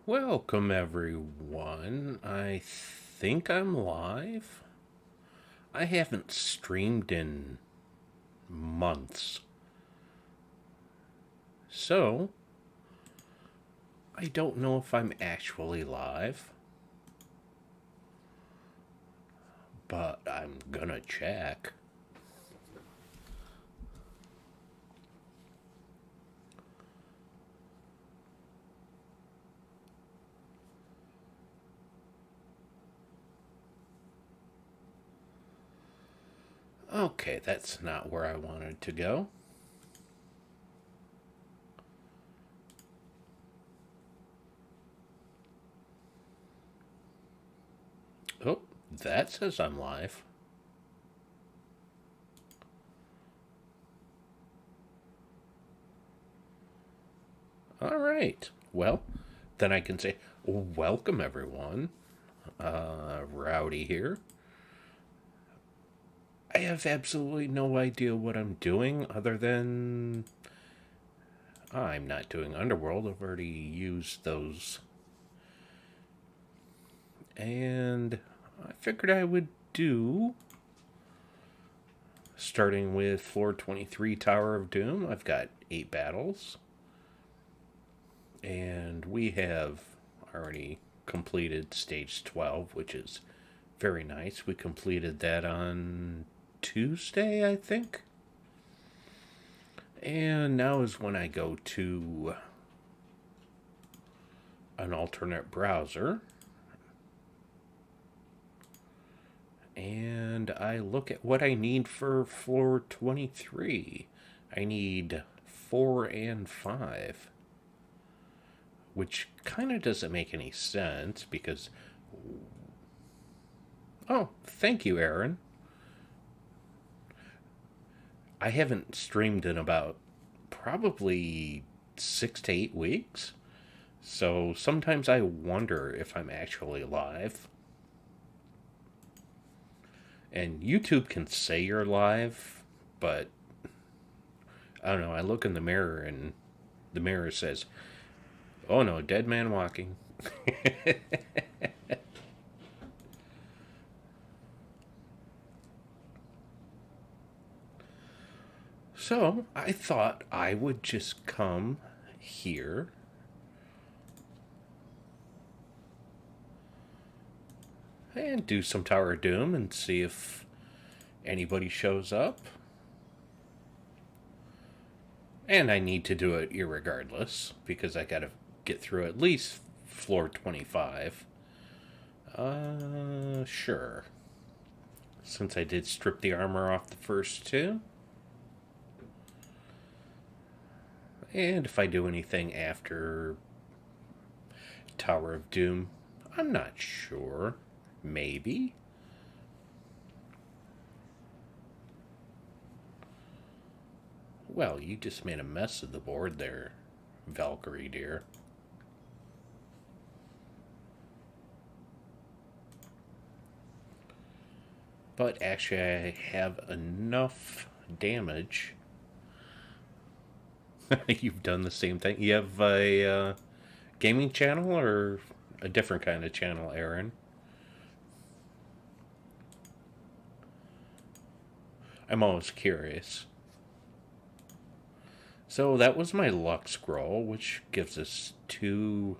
Welcome, everyone. I think I'm live. I haven't streamed in months. So, I don't know if I'm actually live, but I'm gonna check. Okay, that's not where I wanted to go. Oh, that says I'm live. All right. Well, then I can say, welcome, everyone. Rowdy here. I have absolutely no idea what I'm doing other than I'm not doing Underworld. I've already used those. And I figured I would do, starting with floor 23, Tower of Doom. I've got 8 battles. And we have already completed stage 12, which is very nice. We completed that on Tuesday, I think. And now is when I go to an alternate browser and I look at what I need for floor 23. I need 4 and 5, which kind of doesn't make any sense because. Oh, thank you, Aaron. I haven't streamed in about probably 6 to 8 weeks. So sometimes I wonder if I'm actually live. And YouTube can say you're live, but I don't know. I look in the mirror and the mirror says, "Oh no, dead man walking." So I thought I would just come here and do some Tower of Doom and see if anybody shows up. And I need to do it irregardless because I gotta get through at least floor 25. Sure. Since I did strip the armor off the first two. And if I do anything after Tower of Doom, I'm not sure. Maybe. Well, you just made a mess of the board there, Valkyrie dear. But actually, I have enough damage. You've done the same thing. You have a gaming channel or a different kind of channel, Aaron? I'm always curious. So that was my luck scroll, which gives us 2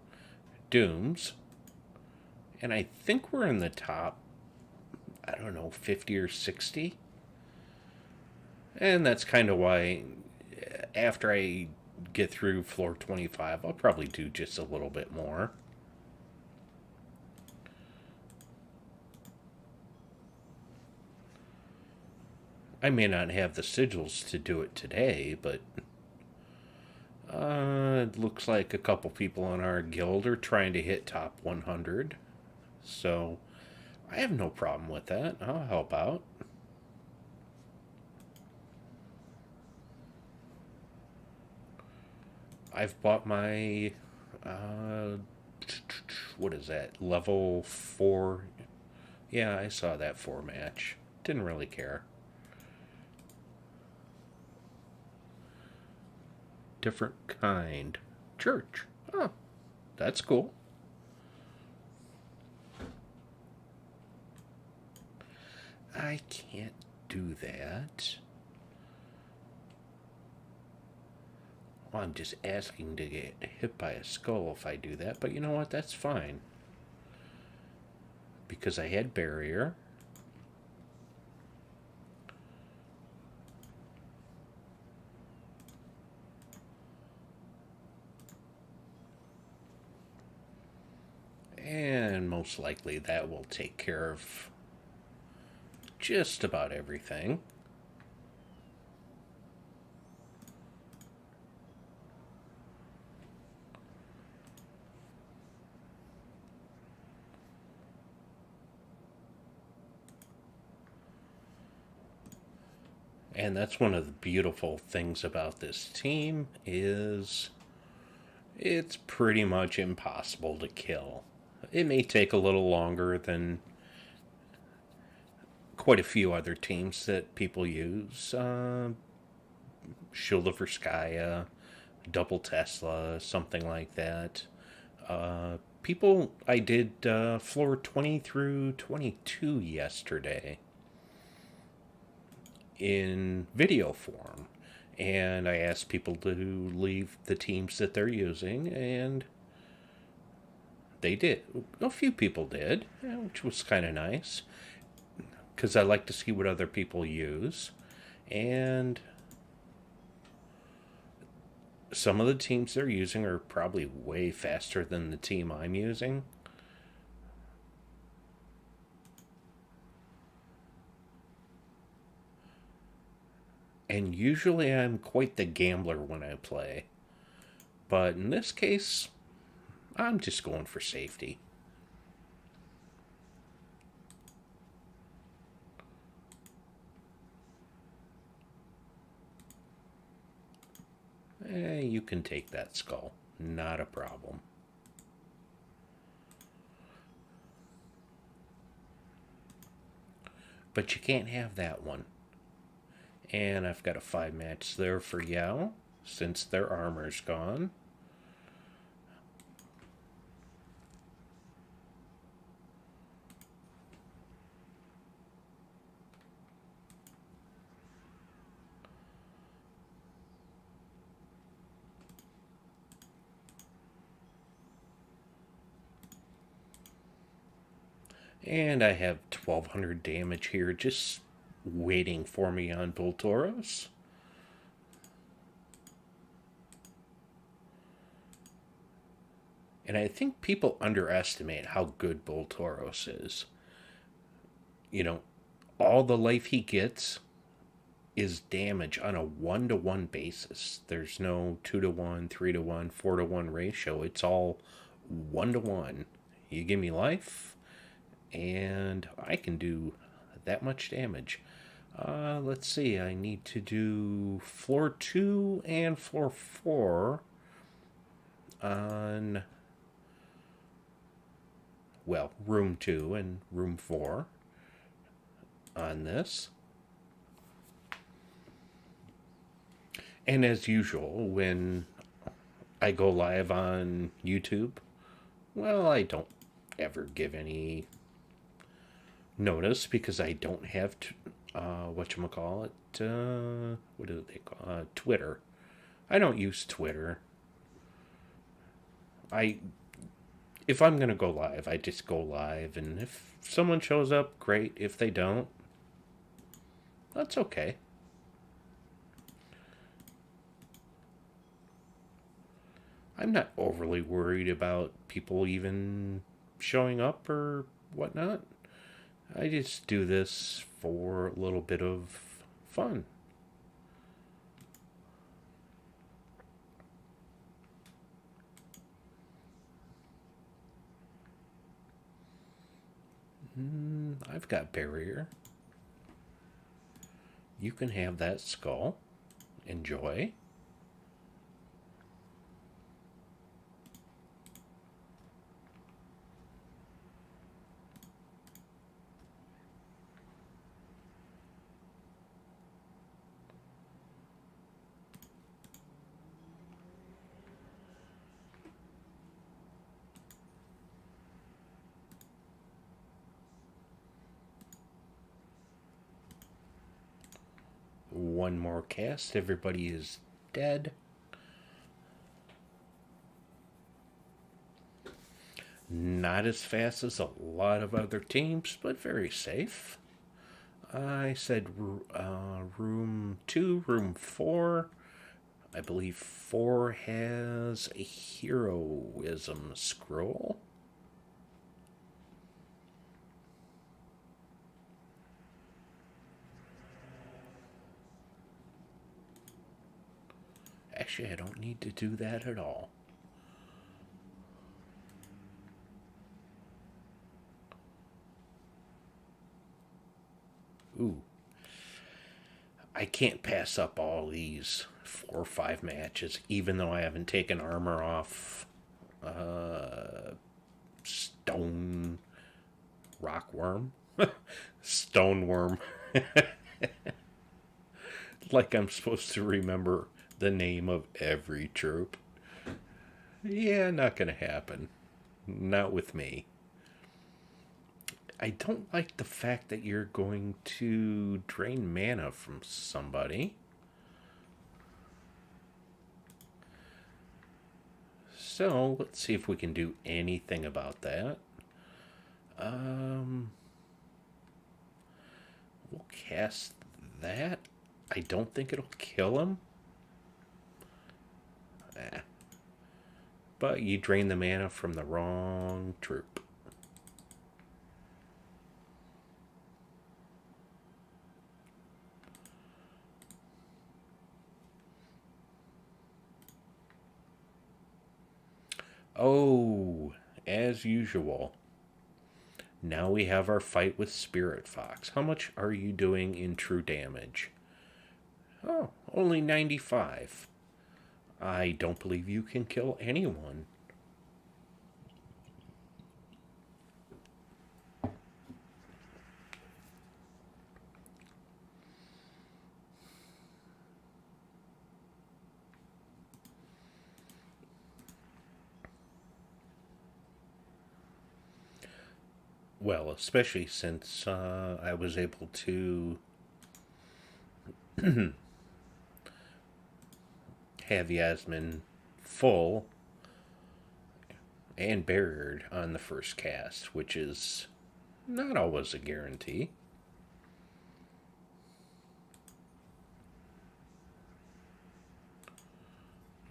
dooms. And I think we're in the top, I don't know, 50 or 60. And that's kind of why after I get through floor 25, I'll probably do just a little bit more. I may not have the sigils to do it today, but it looks like a couple people in our guild are trying to hit top 100. So I have no problem with that. I'll help out. I've bought my what is that? Level 4. Yeah, I saw that 4 match. Didn't really care. Different kind. Church. Oh, that's cool. I can't do that. Well, I'm just asking to get hit by a skull if I do that, but you know what? That's fine. Because I had barrier. And most likely that will take care of just about everything. And that's one of the beautiful things about this team is it's pretty much impossible to kill. It may take a little longer than quite a few other teams that people use. Shield of Skya, Double Tesla, something like that. I did floor 20 through 22 yesterday in video form. And I asked people to leave the teams that they're using, and they did. A few people did, which was kind of nice, because I like to see what other people use. And some of the teams they're using are probably way faster than the team I'm using. And usually I'm quite the gambler when I play. But in this case, I'm just going for safety. You can take that skull. Not a problem. But you can't have that one. And I've got a 5 match there for Yao, since their armor's gone. And I have 1200 damage here just waiting for me on Voltoros. And I think people underestimate how good Voltoros is. You know, all the life he gets is damage on a 1-to-1 basis. There's no 2-to-1, 3-to-1, 4-to-1 ratio. It's all 1-to-1. You give me life, and I can do that much damage. Let's see, I need to do floor 2 and floor 4 on, well, room 2 and room 4 on this. And as usual, when I go live on YouTube, well, I don't ever give any notice because I don't have whatchamacallit, what do they call Twitter. I don't use Twitter. If I'm gonna go live, I just go live, and if someone shows up, great. If they don't, that's okay. I'm not overly worried about people even showing up or whatnot. I just do this for a little bit of fun. I've got barrier. You can have that skull. Enjoy. One more cast. Everybody is dead. Not as fast as a lot of other teams, but very safe. I said room 2, room 4. I believe 4 has a heroism scroll. Actually, I don't need to do that at all. Ooh. I can't pass up all these 4 or 5 matches, even though I haven't taken armor off. Stone rockworm. Stoneworm. Like I'm supposed to remember the name of every troop. Yeah, not gonna happen. Not with me. I don't like the fact that you're going to drain mana from somebody. So, let's see if we can do anything about that. We'll cast that. I don't think it'll kill him. But you drain the mana from the wrong troop. Oh, as usual. Now we have our fight with Spirit Fox. How much are you doing in true damage? Oh, only 95. I don't believe you can kill anyone. Well, especially since I was able to have Yasmin full and barriered on the first cast, which is not always a guarantee.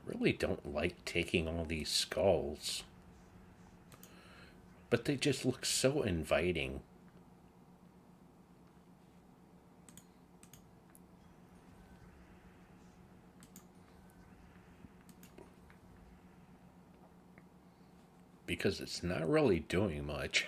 I really don't like taking all these skulls, but they just look so inviting. Because it's not really doing much.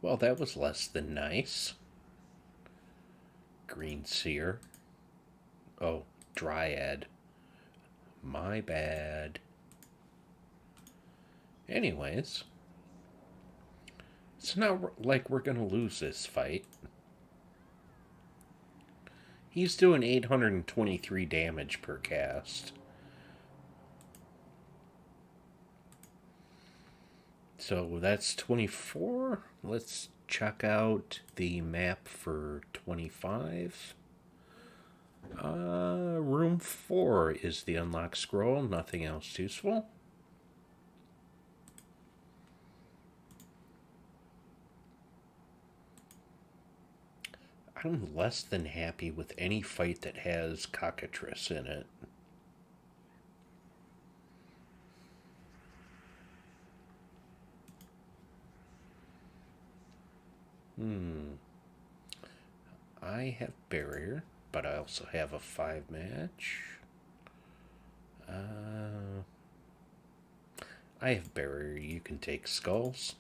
Well, that was less than nice. Green Seer. Oh, Dryad. My bad. Anyways, it's not like we're gonna lose this fight. He's doing 823 damage per cast. So that's 24. Let's check out the map for 25. Room 4 is the unlock scroll, nothing else useful. I'm less than happy with any fight that has cockatrice in it. I have barrier, but I also have a 5 match. I have barrier. You can take skulls.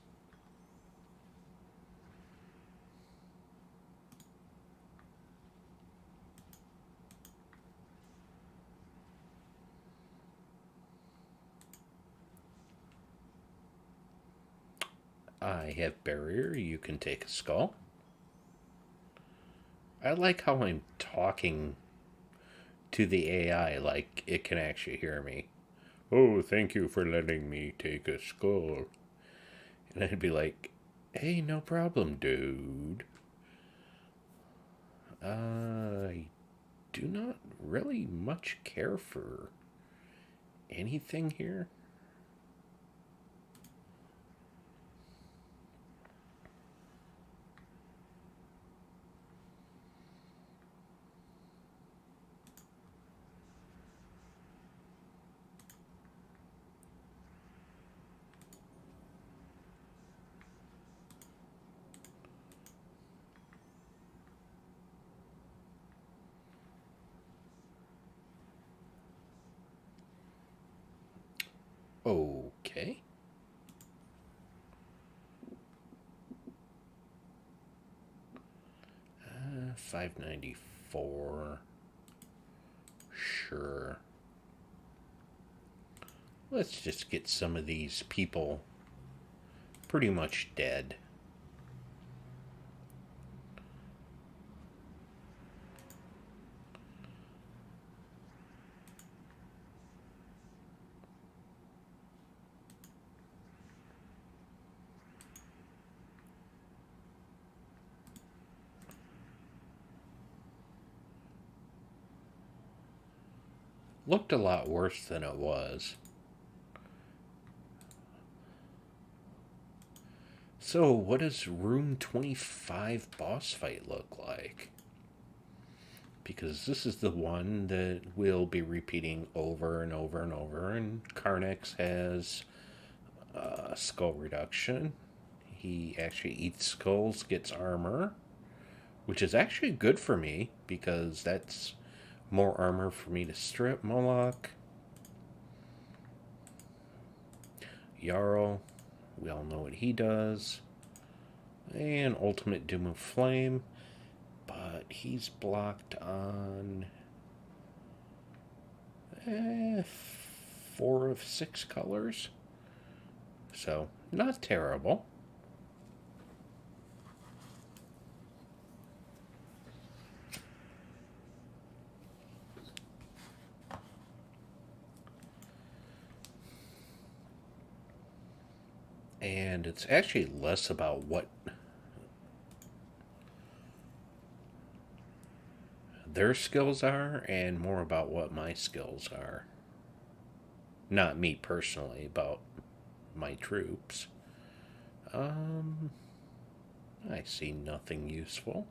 I have barrier. You can take a skull. I like how I'm talking to the AI like it can actually hear me. Oh, thank you for letting me take a skull. And I'd be like, hey, no problem, dude. I do not really much care for anything here. Okay. 594. Sure. Let's just get some of these people pretty much dead. Looked a lot worse than it was. So, what does Room 25 boss fight look like? Because this is the one that we'll be repeating over and over and over. And Karnax has skull reduction. He actually eats skulls, gets armor, which is actually good for me because that's more armor for me to strip. Moloch, Jarl, we all know what he does. And Ultimate Doom of Flame, but he's blocked on 4 of 6 colors. So, not terrible. And it's actually less about what their skills are and more about what my skills are. Not me personally, about my troops. I see nothing useful.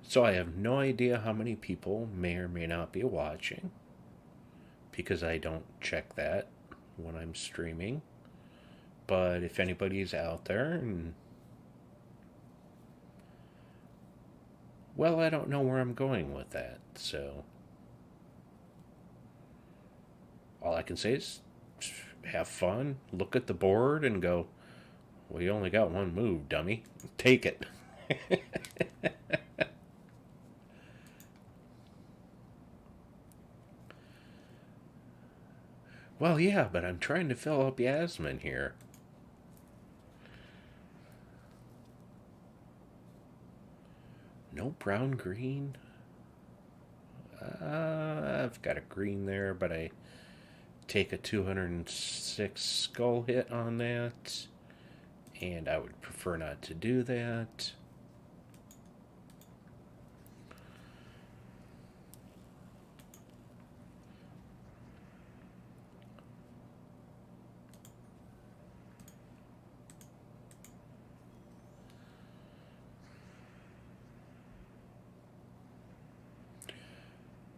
So I have no idea how many people may or may not be watching because I don't check that when I'm streaming. But if anybody's out there, and well, I don't know where I'm going with that. So all I can say is have fun, look at the board, and go, well, you only got one move, dummy. Take it. Well, yeah, but I'm trying to fill up Yasmin here. No brown green. I've got a green there, but I take a 206 skull hit on that, and I would prefer not to do that.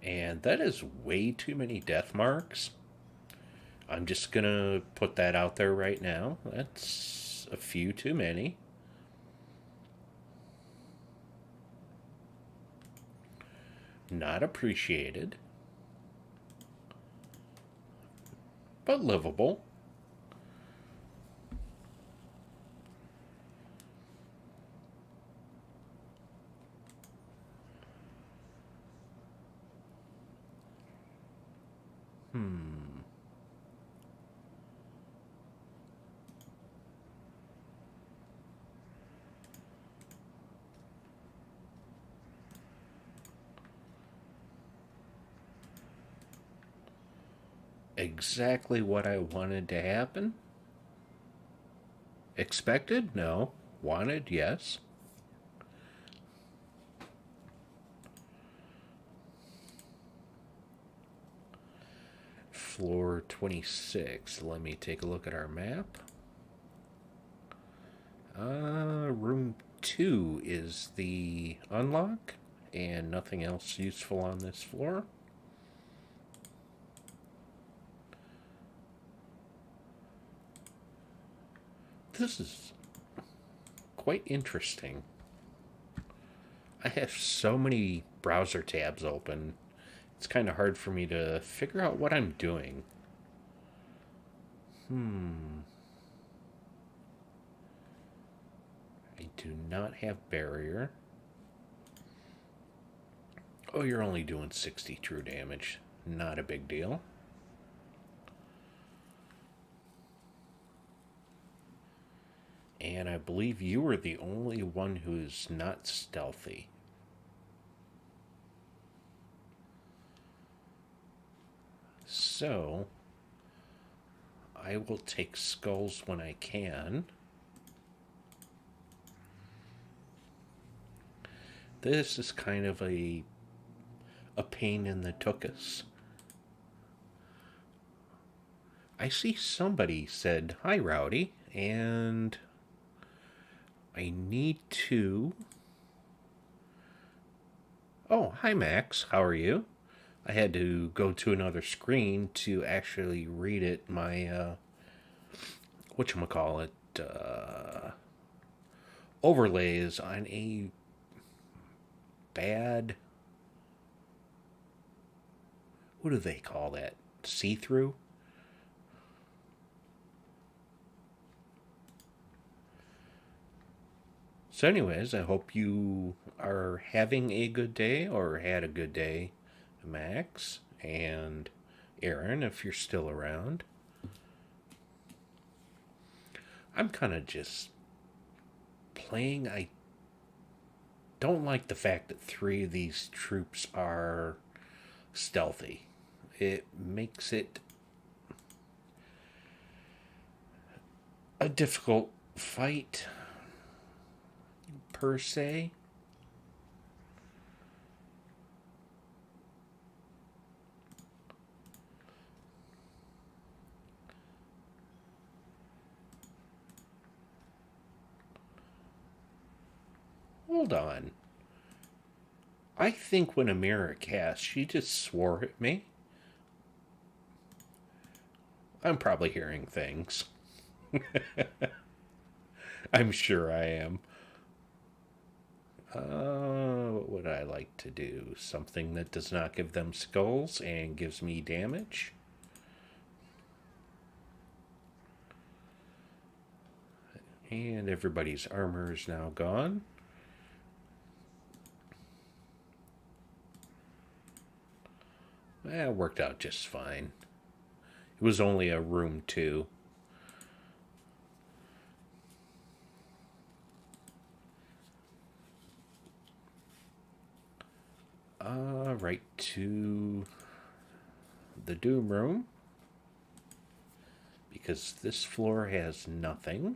And that is way too many death marks. I'm just gonna put that out there right now. That's a few too many. Not appreciated, but livable. Exactly what I wanted to happen? Expected? No. Wanted? Yes. Floor 26. Let me take a look at our map. Room 2 is the unlock, and nothing else useful on this floor. This is quite interesting. I have so many browser tabs open, it's kind of hard for me to figure out what I'm doing. I do not have barrier. Oh, you're only doing 60 true damage. Not a big deal. And I believe you are the only one who's not stealthy. So, I will take skulls when I can. This is kind of a pain in the tuchus. I see somebody said, "Hi, Rowdy," and I need to... Oh, hi, Max. How are you? I had to go to another screen to actually read it. My, whatchamacallit, overlays on a bad... What do they call that? See-through? So anyways, I hope you are having a good day or had a good day, Max, and Aaron, if you're still around. I'm kind of just playing. I don't like the fact that 3 of these troops are stealthy. It makes it a difficult fight, per se. Hold on. I think when Amira cast, she just swore at me. I'm probably hearing things. I'm sure I am. What would I like to do? Something that does not give them skulls and gives me damage. And everybody's armor is now gone. It worked out just fine. It was only a room 2. Right to the Doom Room, because this floor has nothing.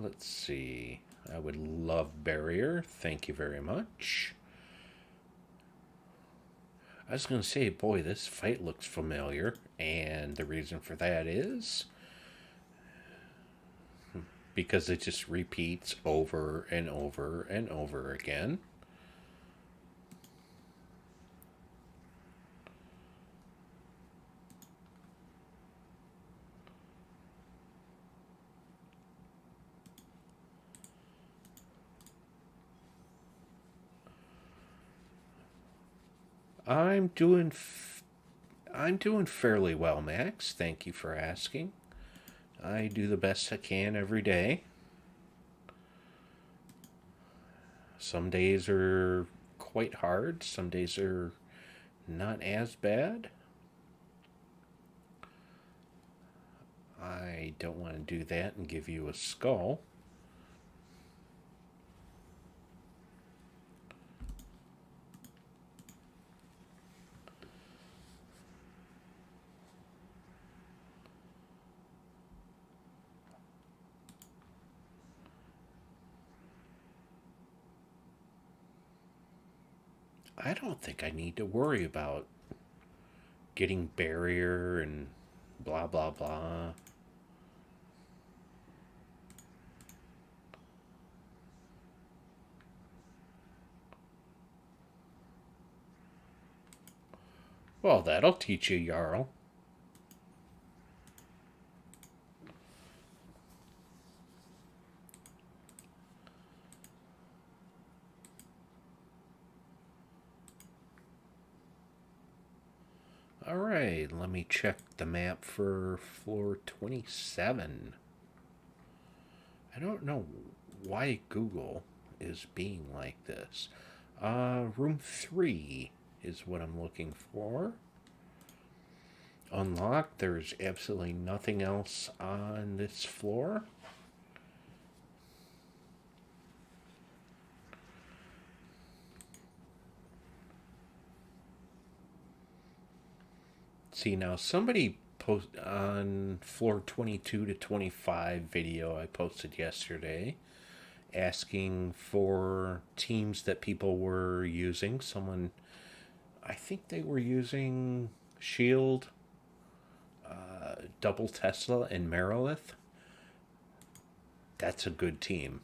Let's see. I would love barrier. Thank you very much. I was going to say, boy, this fight looks familiar, and the reason for that is because it just repeats over and over and over again. I'm doing I'm doing fairly well, Max. Thank you for asking. I do the best I can every day. Some days are quite hard, some days are not as bad. I don't want to do that and give you a skull. I don't think I need to worry about getting barrier and blah blah blah. Well, that'll teach you, Jarl. Alright, let me check the map for floor 27. I don't know why Google is being like this. Room 3 is what I'm looking for. Unlocked, there's absolutely nothing else on this floor. See, now somebody post on floor 22 to 25 video I posted yesterday asking for teams that people were using. Someone, I think they were using Shield, Double Tesla, and Marilith. That's a good team.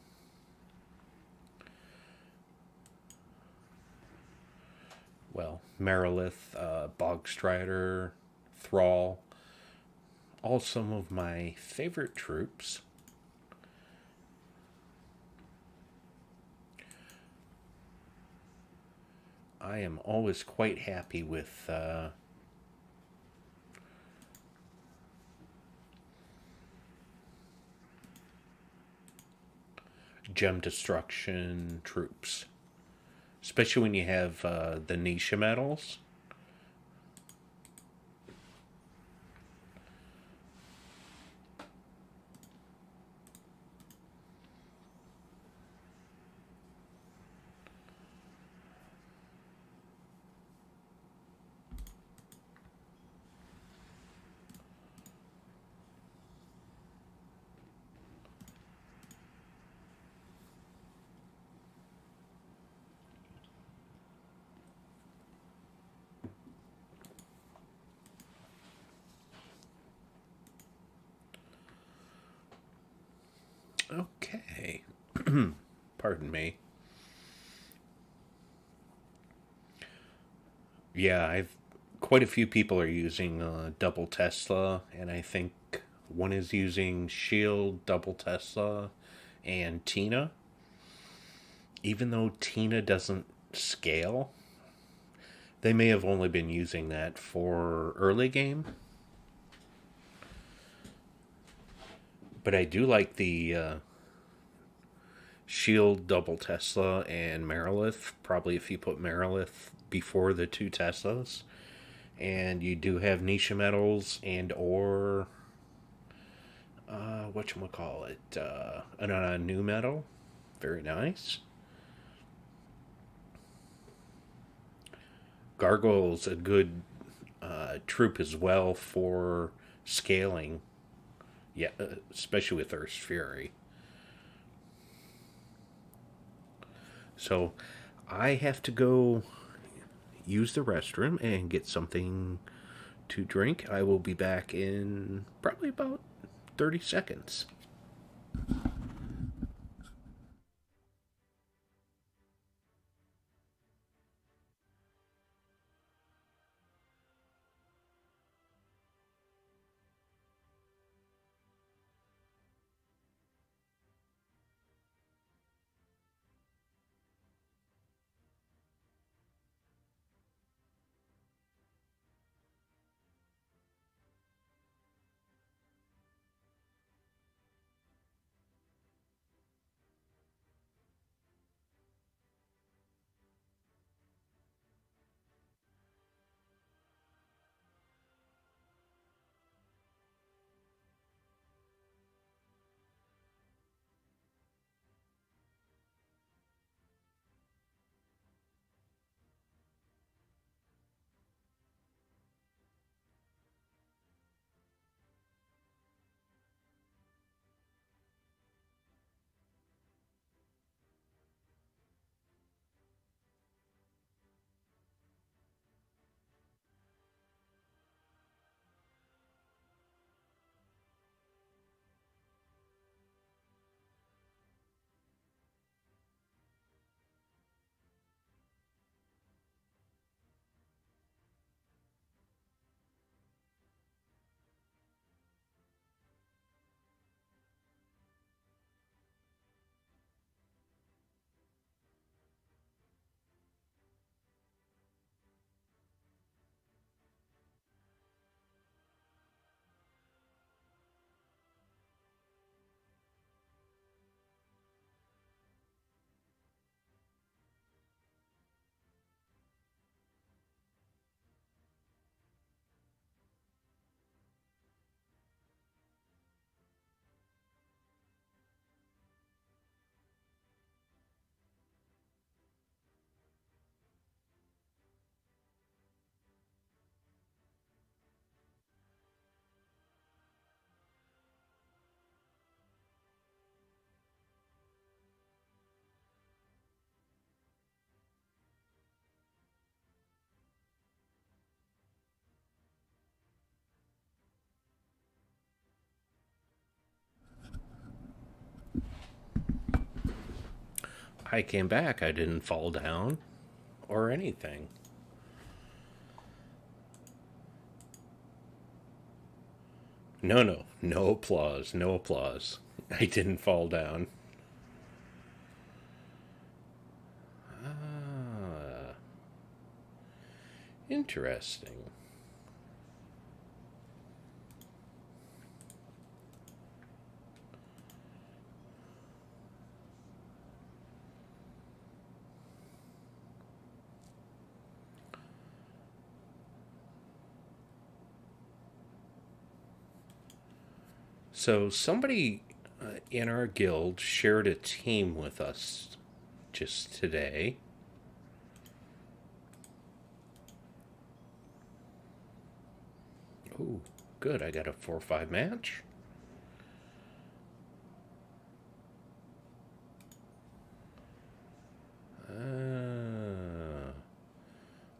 Well, Marilith, Bogstrider, Thrall, all some of my favorite troops. I am always quite happy with gem destruction troops, especially when you have the Nisha medals. Okay. Pardon me. Yeah, I've quite a few people are using double Tesla, and I think one is using Shield, double Tesla, and Tina. Even though Tina doesn't scale, they may have only been using that for early game. But I do like the Shield, double Tesla, and Marilith. Probably if you put Marilith before the two Teslas. And you do have Nisha medals and or whatchamacallit, a new medal. Very nice. Gargoyle's a good troop as well for scaling. Yeah, especially with Earth's Fury. So I have to go use the restroom and get something to drink. I will be back in probably about 30 seconds. I came back. I didn't fall down or anything. No, no, no applause, no applause. I didn't fall down. Ah, interesting. So somebody in our guild shared a team with us just today. Ooh, good. I got a 4-5 match. Uh,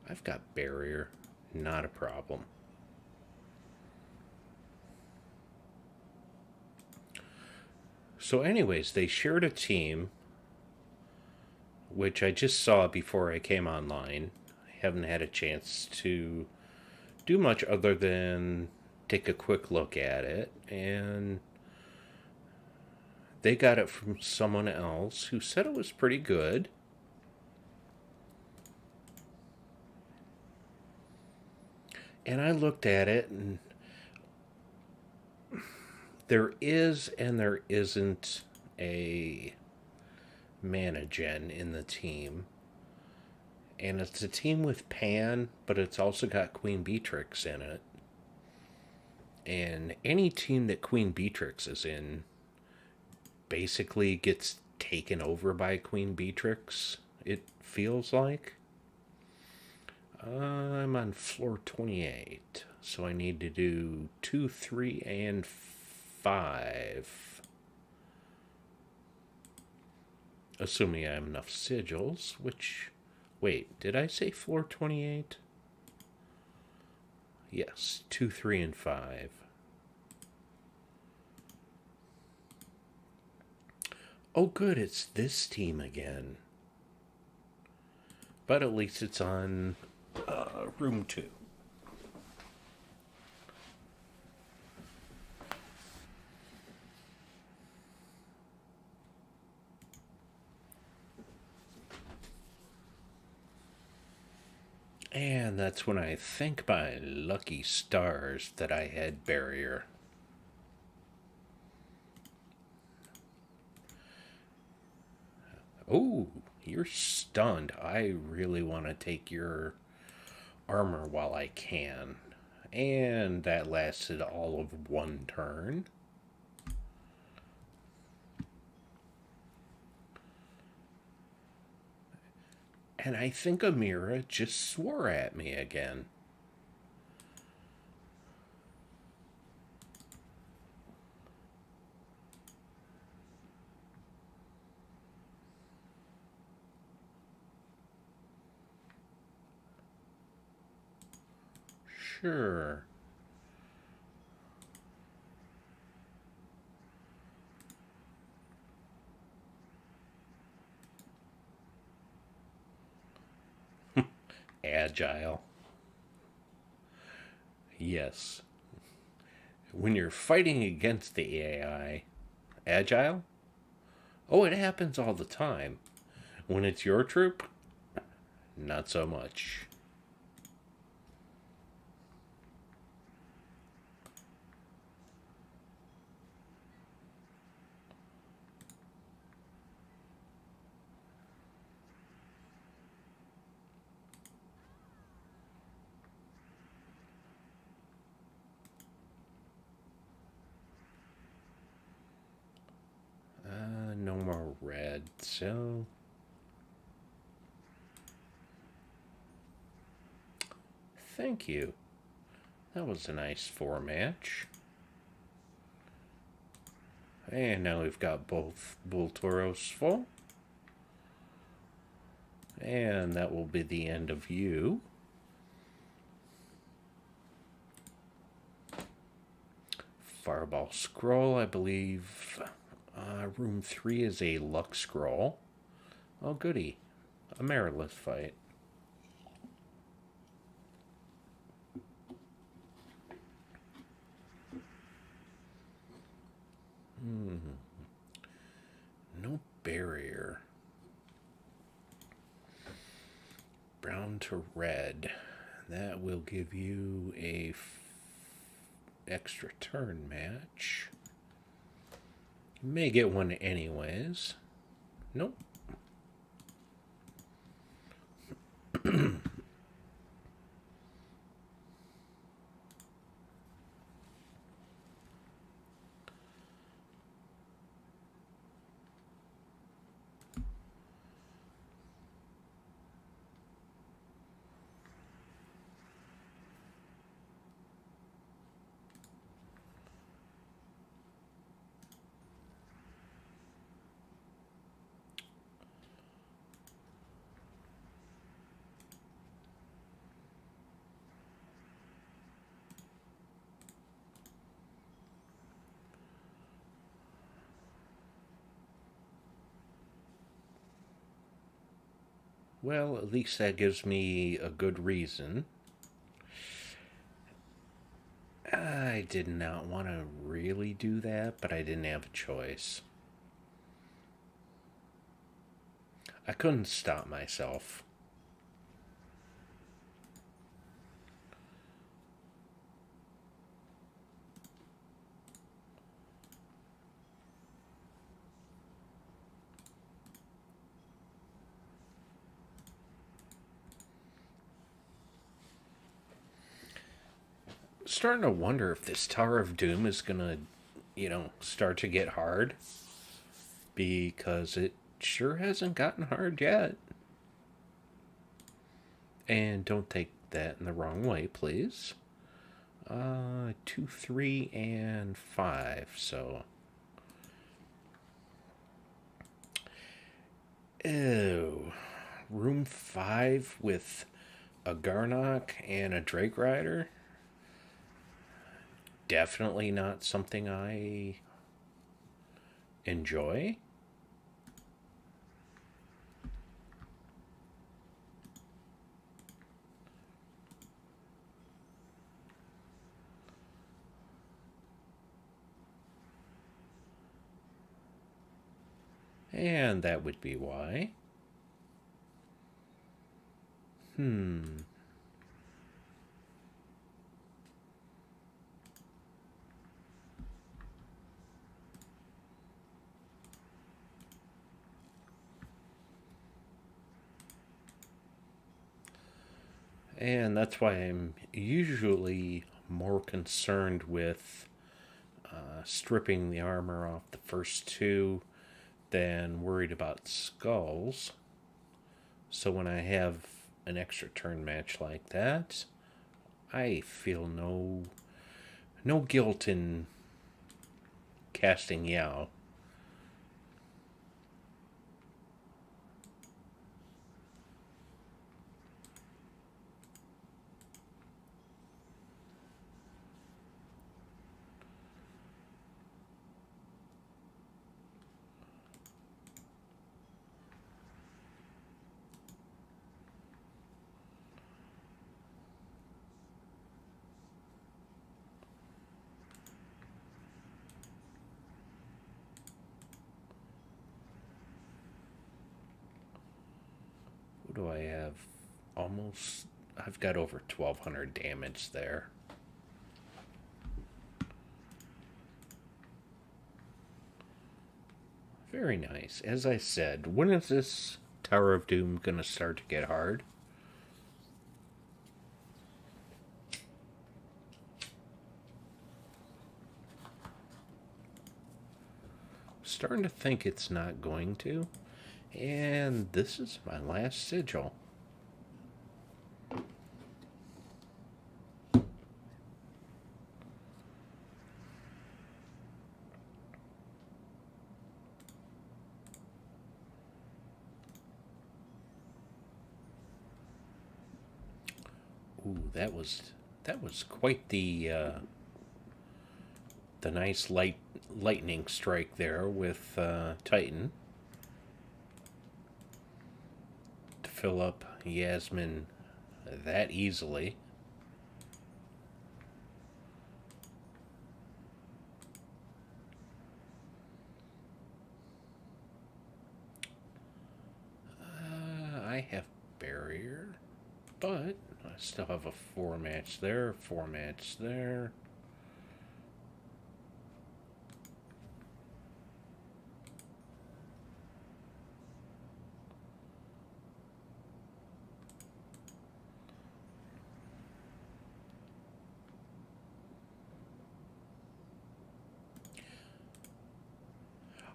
I've got barrier. Not a problem. So, anyways, they shared a team, which I just saw before I came online. I haven't had a chance to do much other than take a quick look at it, and they got it from someone else who said it was pretty good. And I looked at it, and there is and there isn't a Managen in the team. And it's a team with Pan, but it's also got Queen Beatrix in it. And any team that Queen Beatrix is in basically gets taken over by Queen Beatrix, it feels like. I'm on floor 28, so I need to do 2, 3, and 5. Assuming I have enough sigils, which... Wait, did I say floor 28? Yes, 2, 3, and 5. Oh, good, it's this team again. But at least it's on room 2. And that's when I thank my lucky stars that I had barrier. Oh, you're stunned. I really want to take your armor while I can. And that lasted all of one turn. And I think Amira just swore at me again. Sure. Agile. Yes. When you're fighting against the AI, agile? Oh, it happens all the time. When it's your troop, not so much. No more red, so... Thank you. That was a nice 4 match. And now we've got both Bull Toros full. And that will be the end of you. Fireball Scroll, I believe. Room 3 is a luck scroll. Oh, goody. A Merilith fight. No barrier. Brown to red. That will give you a extra turn match. You may get one anyways. Nope. Well, at least that gives me a good reason. I did not want to really do that, but I didn't have a choice. I couldn't stop myself. Starting to wonder if this Tower of Doom is gonna, start to get hard. Because it sure hasn't gotten hard yet. And don't take that in the wrong way, please. 2, 3, and 5. So. Ew. Room 5 with a Garnock and a Drake Rider? Definitely not something I enjoy. And that would be why. And that's why I'm usually more concerned with stripping the armor off the first two than worried about skulls. So when I have an extra turn match like that, I feel no guilt in casting Yao. What do I have? Almost. I've got over 1,200 damage there. Very nice. As I said, when is this Tower of Doom gonna start to get hard? Starting to think it's not going to. And this is my last sigil. Ooh, that was quite the nice lightning strike there with Titan. fill up Yasmin that easily. I have barrier, but I still have a 4 match there, 4 match there.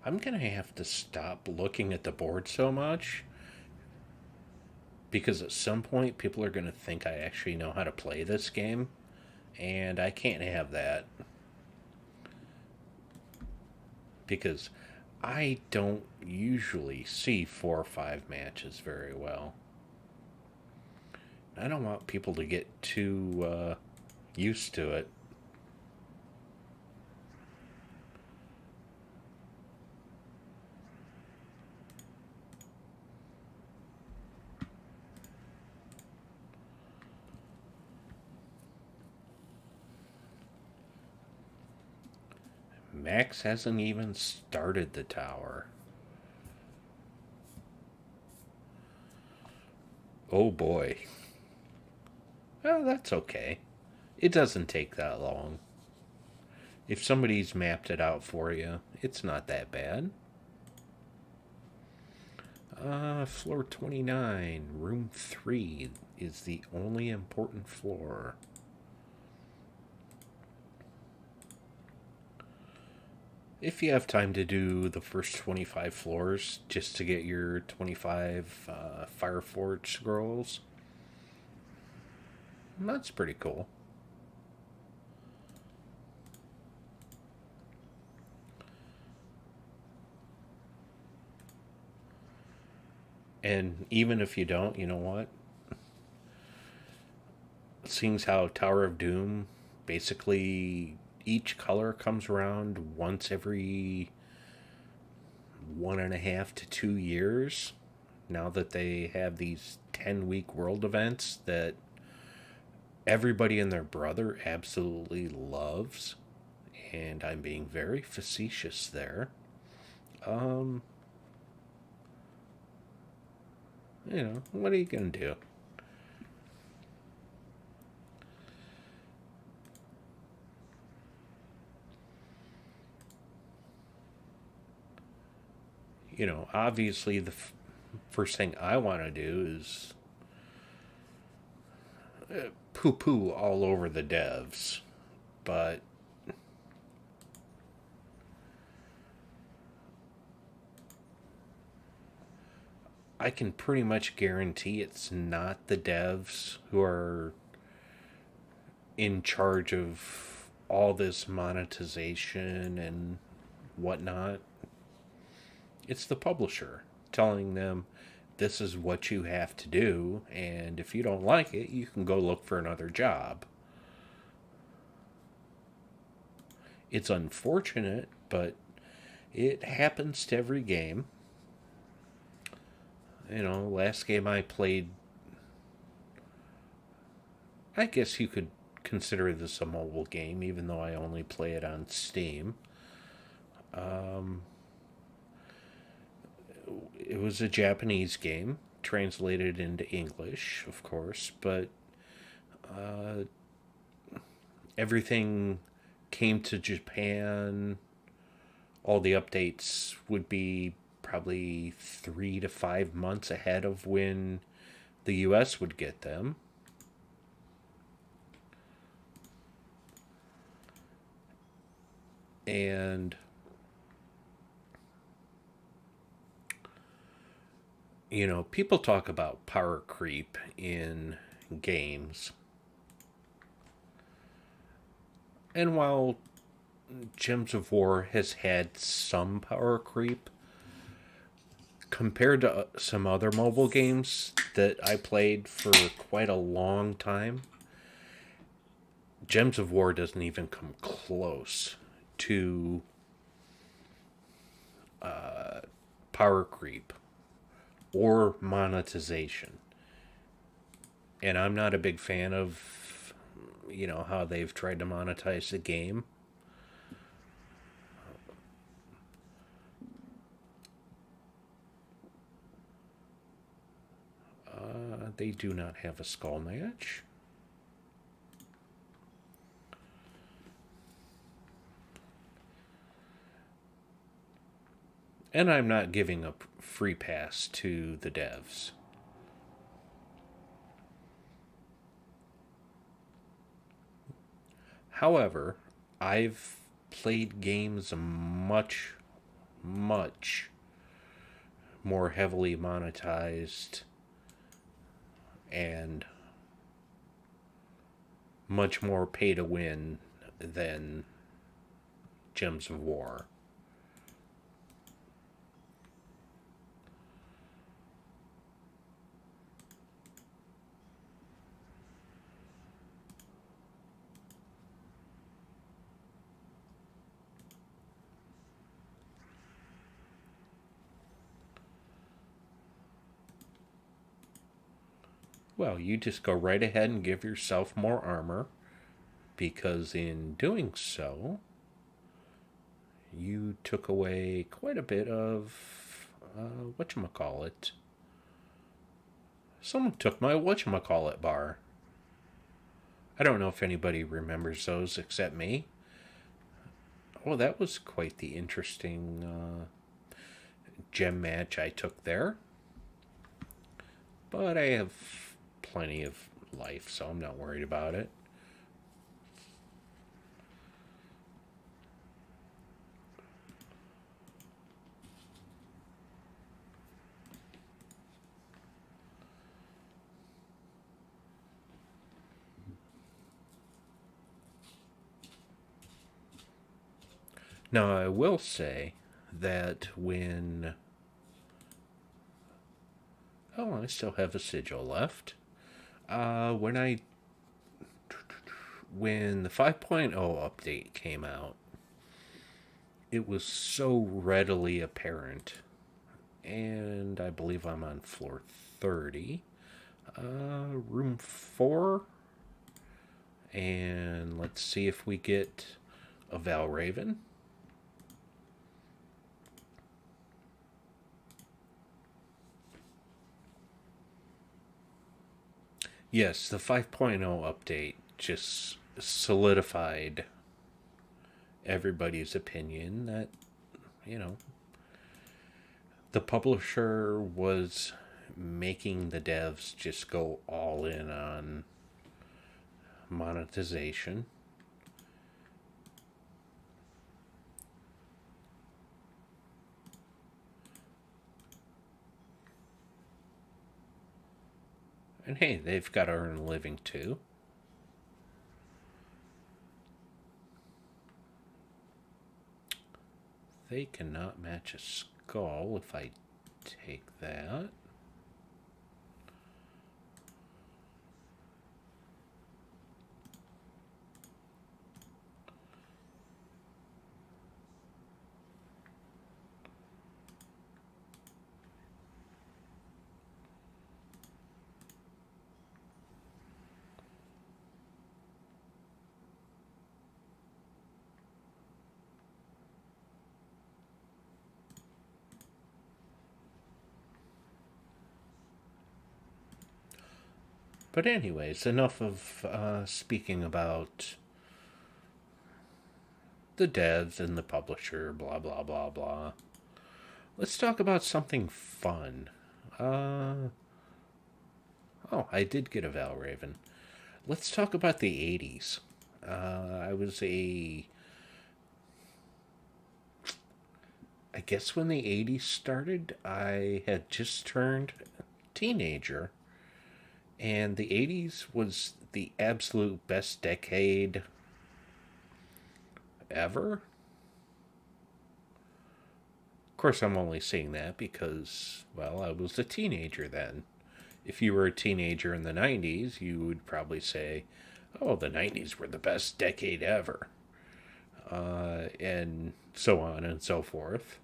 I'm gonna have to stop looking at the board so much because at some point people are gonna think I actually know how to play this game, and I can't have that because I don't usually see 4 or 5 matches very well. I don't want people to get too used to it. Max hasn't even started the tower. Oh boy. Well, that's okay. It doesn't take that long. If somebody's mapped it out for you, it's not that bad. Floor 29, room 3 is the only important floor. If you have time to do the first 25 floors just to get your 25 Fireforge scrolls, that's pretty cool. And even if you don't, you know what? Seeing how Tower of Doom basically each color comes around once every 1.5 to 2 years, now that they have these 10-week world events that everybody and their brother absolutely loves, and I'm being very facetious there. Um, what are you gonna do? Obviously the first thing I want to do is poo poo all over the devs, but I can pretty much guarantee it's not the devs who are in charge of all this monetization and whatnot. It's the publisher telling them this is what you have to do, and if you don't like it, you can go look for another job. It's unfortunate, but it happens to every game. Last game I played, I guess you could consider this a mobile game, even though I only play it on Steam. It was a Japanese game, translated into English, of course, but everything came to Japan. All the updates would be probably 3 to 5 months ahead of when the US would get them. And people talk about power creep in games. And while Gems of War has had some power creep, compared to some other mobile games that I played for quite a long time, Gems of War doesn't even come close to power creep or monetization. And I'm not a big fan of, how they've tried to monetize the game. They do not have a skull match. And I'm not giving a free pass to the devs. However, I've played games much more heavily monetized and much more pay to win than Gems of War. Well, you just go right ahead and give yourself more armor, because in doing so, you took away quite a bit of whatchamacallit. Someone took my whatchamacallit bar. I don't know if anybody remembers those except me. Oh, that was quite the interesting gem match I took there. But I have plenty of life, so I'm not worried about it. Now, I will say that when. Oh, I still have a sigil left. When the 5.0 update came out, it was so readily apparent. And I believe I'm on floor 30. Room 4. And let's see if we get a Valraven. Yes, the 5.0 update just solidified everybody's opinion that, the publisher was making the devs just go all in on monetization. And hey, they've got to earn a living too. They cannot match a skull if I take that. But anyways, enough of speaking about the devs and the publisher, blah, blah, blah, blah. Let's talk about something fun. Oh, I did get a Valraven. Let's talk about the 80s. I guess when the 80s started, I had just turned teenager. And the 80s was the absolute best decade ever. Of course, I'm only saying that because, well, I was a teenager then. If you were a teenager in the 90s, you would probably say, oh, the 90s were the best decade ever. And so on and so forth.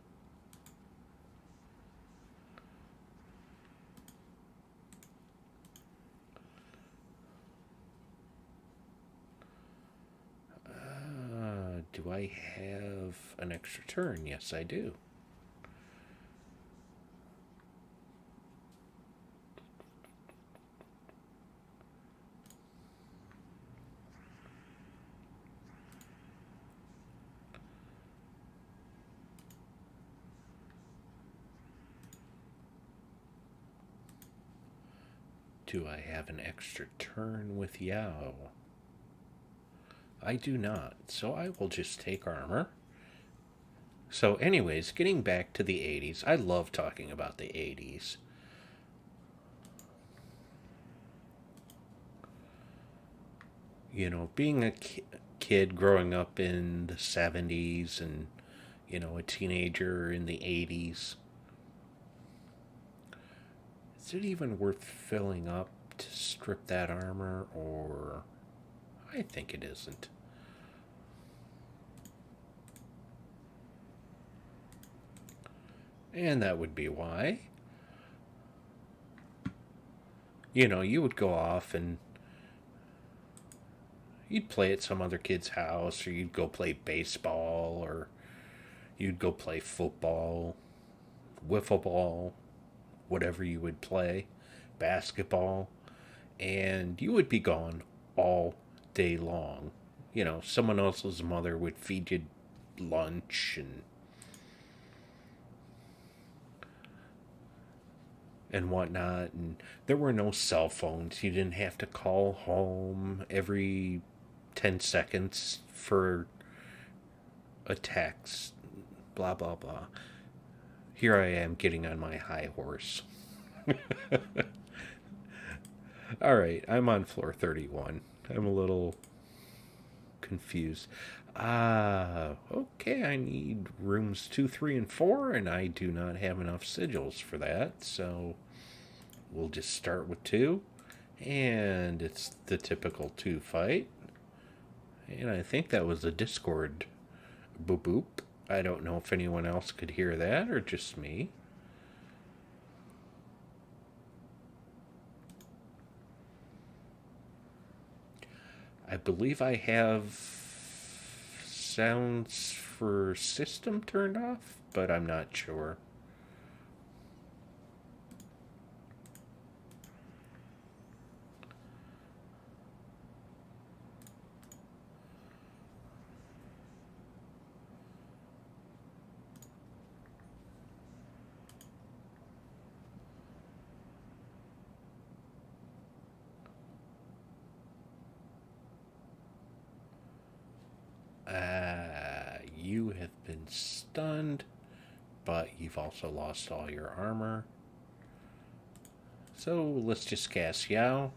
Do I have an extra turn? Yes, I do. Do I have an extra turn with Yao? I do not, so I will just take armor. So, anyways, getting back to the 80s, I love talking about the 80s. You know, being a kid growing up in the 70s and, you know, a teenager in the 80s, is it even worth filling up to strip that armor, or I think it isn't. And that would be why. You know, you would go off and you'd play at some other kid's house, or you'd go play baseball, or you'd go play football, wiffle ball, whatever you would play, basketball, and you would be gone all day long. You know, someone else's mother would feed you lunch and whatnot, and there were no cell phones. You didn't have to call home every 10 seconds for a text, blah, blah, blah. Here I am getting on my high horse. All right, I'm on floor 31. I'm a little confused. Okay, I need rooms 2, 3, and 4, and I do not have enough sigils for that, so we'll just start with 2. And it's the typical 2 fight. And I think that was a Discord boop boop. I don't know if anyone else could hear that or just me. I believe I have sounds for system turned off, but I'm not sure. You have been stunned, but you've also lost all your armor. So let's just cast Yao.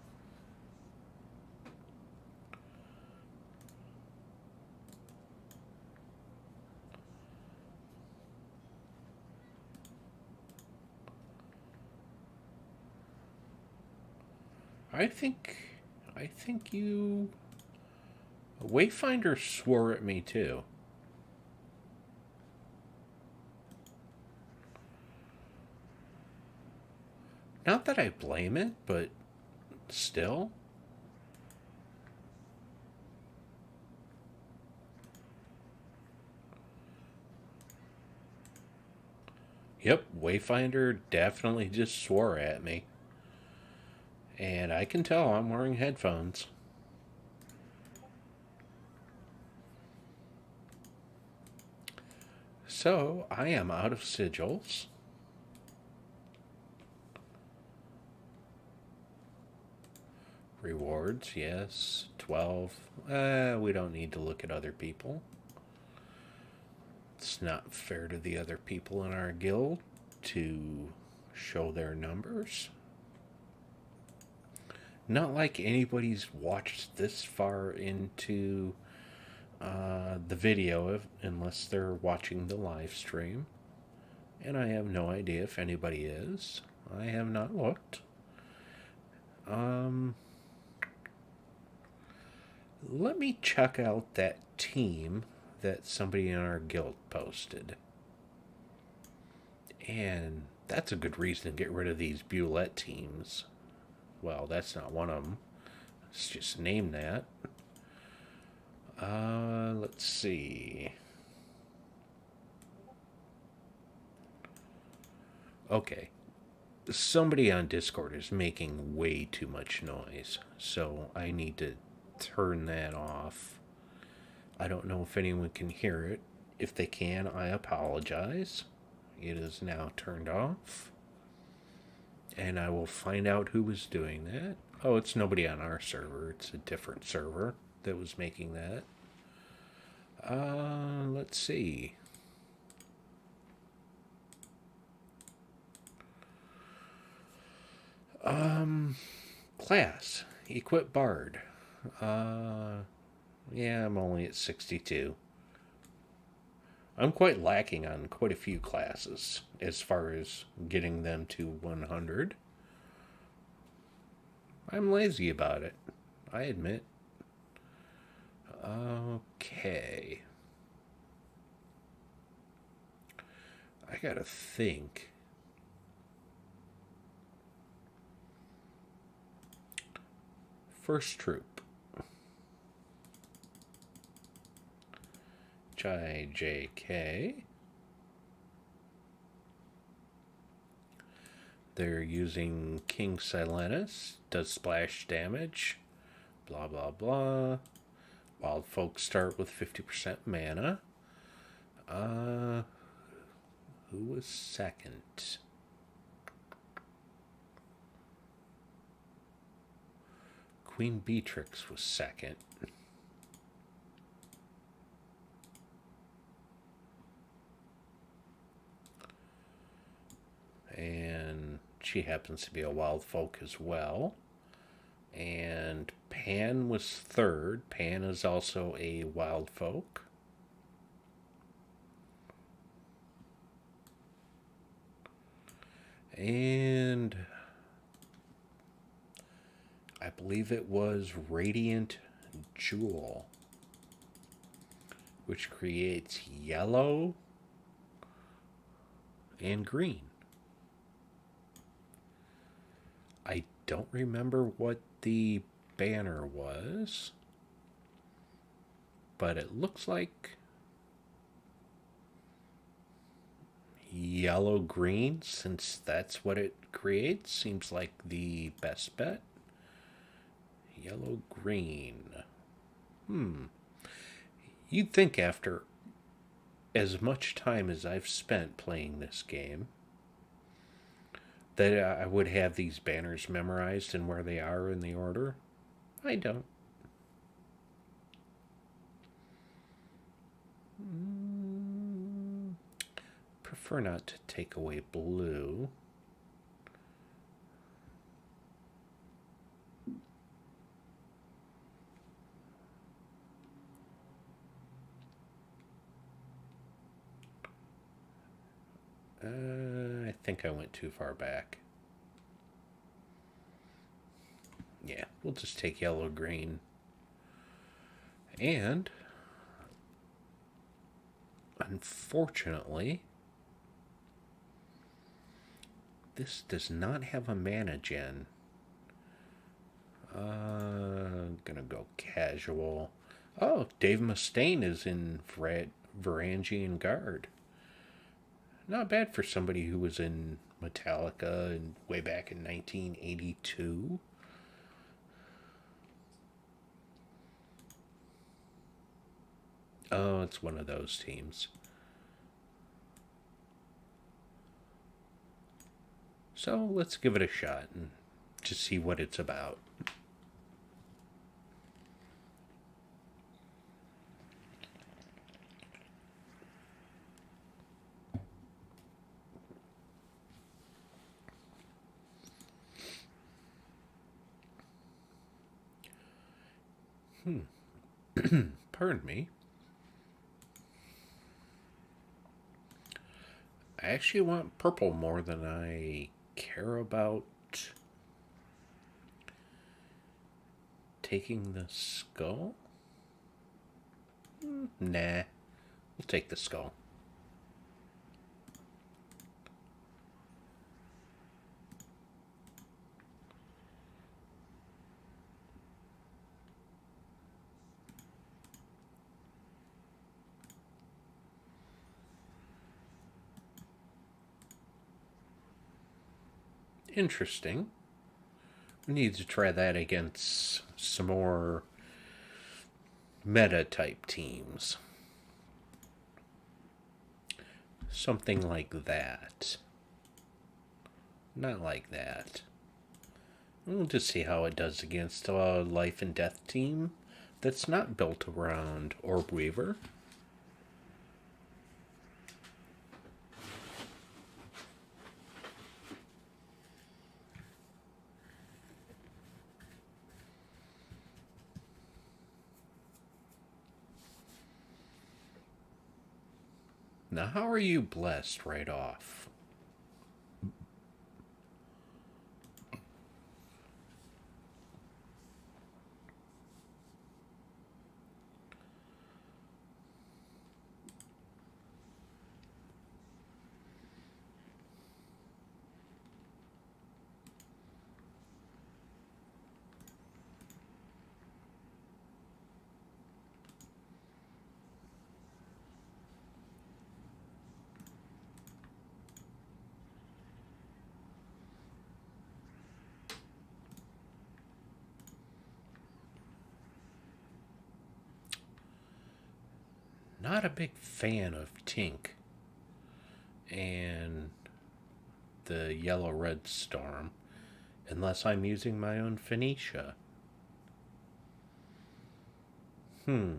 I think you Wayfinder swore at me too. Not that I blame it, but still. Yep, Wayfinder definitely just swore at me. And I can tell I'm wearing headphones. So I am out of sigils. Rewards, yes. 12. We don't need to look at other people. It's not fair to the other people in our guild to show their numbers. Not like anybody's watched this far into the video unless they're watching the live stream. And I have no idea if anybody is. I have not looked. Let me check out that team that somebody in our guild posted. And that's a good reason to get rid of these Bulette teams. Well, that's not one of them. Let's just name that. Let's see. Okay. Somebody on Discord is making way too much noise, so I need to turn that off. I don't know if anyone can hear it. If they can, I apologize. It is now turned off. And I will find out who was doing that. Oh, it's nobody on our server. It's a different server that was making that. Let's see. Class. Equip Bard. Yeah, I'm only at 62. I'm quite lacking on quite a few classes as far as getting them to 100. I'm lazy about it, I admit. Okay. I gotta think. First troop. JK. They're using King Silenus, does splash damage, blah blah blah. Wild folks start with 50% mana. Who was second? Queen Beatrix was second. And she happens to be a wild folk as well. And Pan was third. Pan is also a wild folk. And I believe it was Radiant Jewel, which creates yellow and green. I don't remember what the banner was, but it looks like yellow green, since that's what it creates. Seems like the best bet. Yellow green. You'd think after as much time as I've spent playing this game that I would have these banners memorized and where they are in the order. I don't. Prefer not to take away blue. I think I went too far back. Yeah, we'll just take yellow green. And unfortunately, this does not have a mana gen. Gonna go casual. Oh, Dave Mustaine is in Varangian Guard. Not bad for somebody who was in Metallica and way back in 1982. Oh, it's one of those teams. So let's give it a shot and just see what it's about. Pardon me. I actually want purple more than I care about taking the skull. Nah, we'll take the skull. Interesting. We need to try that against some more meta type teams. Something like that. Not like that. We'll just see how it does against a life and death team that's not built around Orb Weaver. Now, how are you blessed right off? Not a big fan of Tink and the yellow red storm unless I'm using my own Phoenicia. Hmm.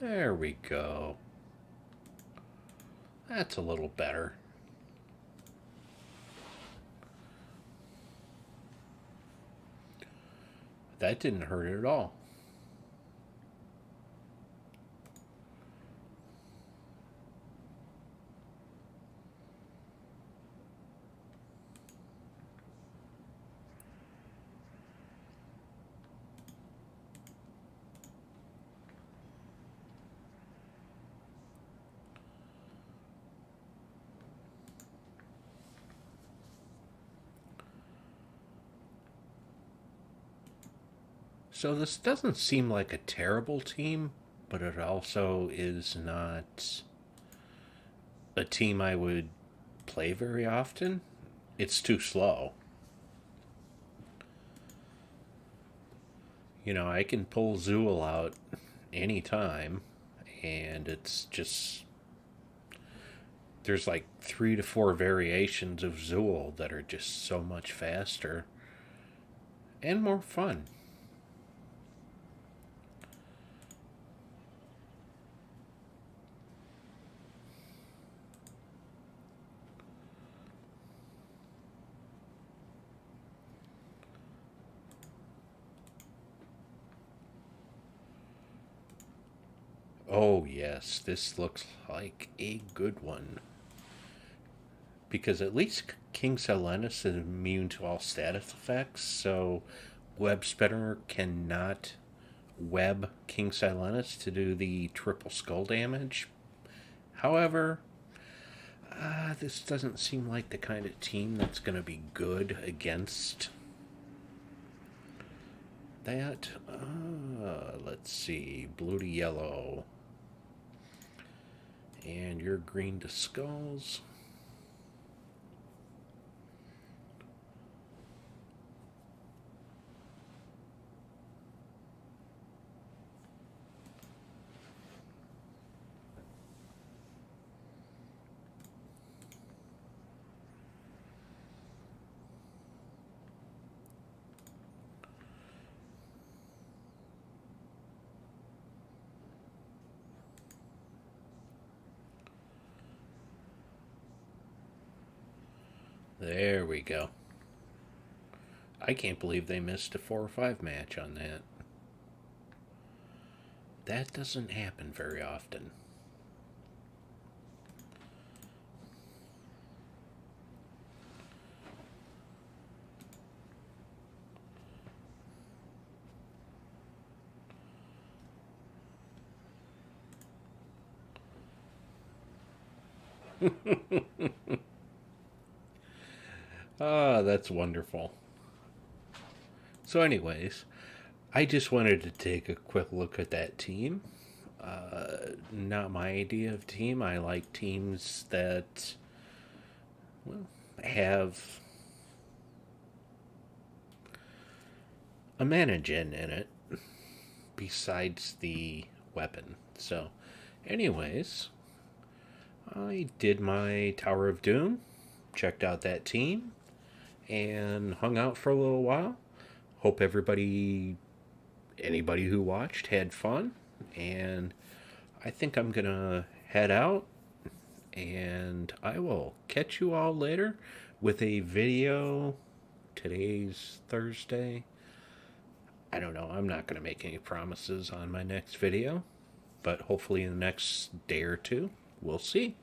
There we go. That's a little better. That didn't hurt at all. So this doesn't seem like a terrible team, but it also is not a team I would play very often. It's too slow. You know, I can pull Zool out anytime, and it's just. There's like 3 to 4 variations of Zool that are just so much faster and more fun. Oh, yes, this looks like a good one. Because at least King Silenus is immune to all status effects, so Web Spinner cannot web King Silenus to do the triple skull damage. However, this doesn't seem like the kind of team that's going to be good against that. Let's see. Blue to yellow. And you're green to skulls. There we go. I can't believe they missed a 4 or 5 match on that. That doesn't happen very often. Ah, that's wonderful. So, anyways, I just wanted to take a quick look at that team. Not my idea of team. I like teams that, well, have a mannequin in it besides the weapon. So, anyways, I did my Tower of Doom, checked out that team, and hung out for a little while. Hope anybody who watched had fun. And I think I'm gonna head out, and I will catch you all later with a video. Today's Thursday. I don't know. I'm not gonna make any promises on my next video, but hopefully in the next day or two, we'll see.